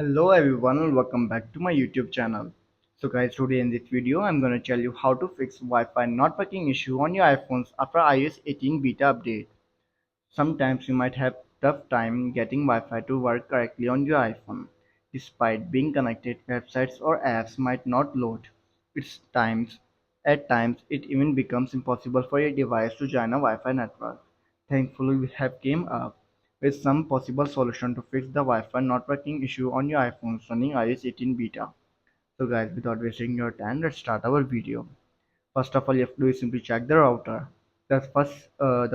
Hello everyone and welcome back to my YouTube channel. So guys, today in this video I'm gonna tell you how to fix Wi-Fi not working issue on your iPhones after iOS 18 beta update. Sometimes you might have tough time getting Wi-Fi to work correctly on your iPhone. Despite being connected, websites or apps might not load. At times it even becomes impossible for your device to join a Wi-Fi network. Thankfully we have came up with some possible solution to fix the Wi-Fi not working issue on your iPhones running iOS 18 beta. So guys, without wasting your time, let's start our video. First of all, you have to do is simply check the router. The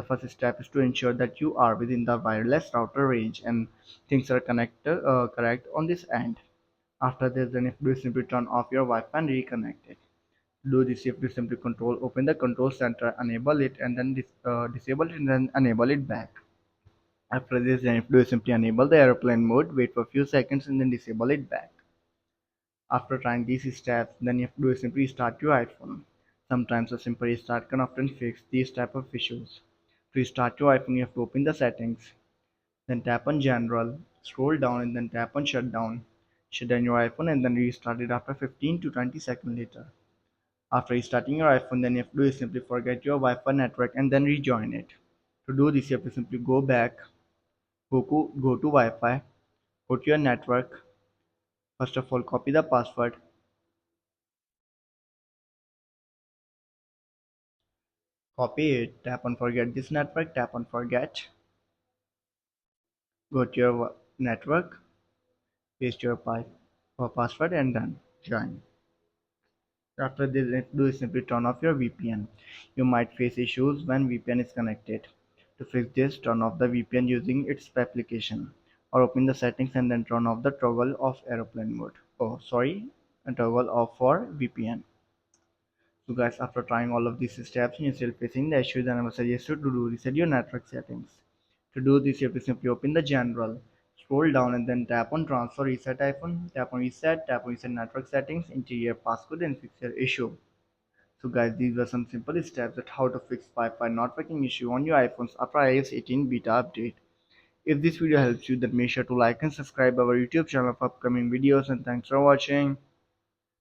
first step is to ensure that you are within the wireless router range and things are correct on this end. After this, then you have to do is simply turn off your Wi-Fi and reconnect it. To do this, you have to simply open the control center, enable it, and then disable it, and then enable it back. After this, then you have to do is simply enable the airplane mode, wait for a few seconds, and then disable it back. After trying these steps, then you have to do is simply start your iPhone. Sometimes a simple restart can often fix these type of issues. To restart your iPhone, you have to open the settings, then tap on General, scroll down and then tap on Shutdown. Shut down your iPhone and then restart it after 15 to 20 seconds later. After restarting your iPhone, then you have to do is simply forget your Wi-Fi network and then rejoin it. To do this, you have to simply go back, go to Wi-Fi, go to your network. First of all, copy the password. Copy it, tap on forget this network, tap on forget, go to your network, paste your password and then join. After this, do is simply turn off your VPN. You might face issues when VPN is connected. To fix this, turn off the VPN using its application or open the settings and then turn off the toggle of airplane mode. Oh, sorry, and toggle off for VPN. So guys, after trying all of these steps and you're still facing the issue, then I would suggest you to do reset your network settings. To do this, you have to simply open the general, scroll down and then tap on transfer reset icon, tap on reset network settings, enter your passcode and fix your issue. So guys, these were some simple steps at how to fix Wi-Fi not working issue on your iPhones after iOS 18 beta update. If this video helps you, then make sure to like and subscribe our YouTube channel for upcoming videos and thanks for watching.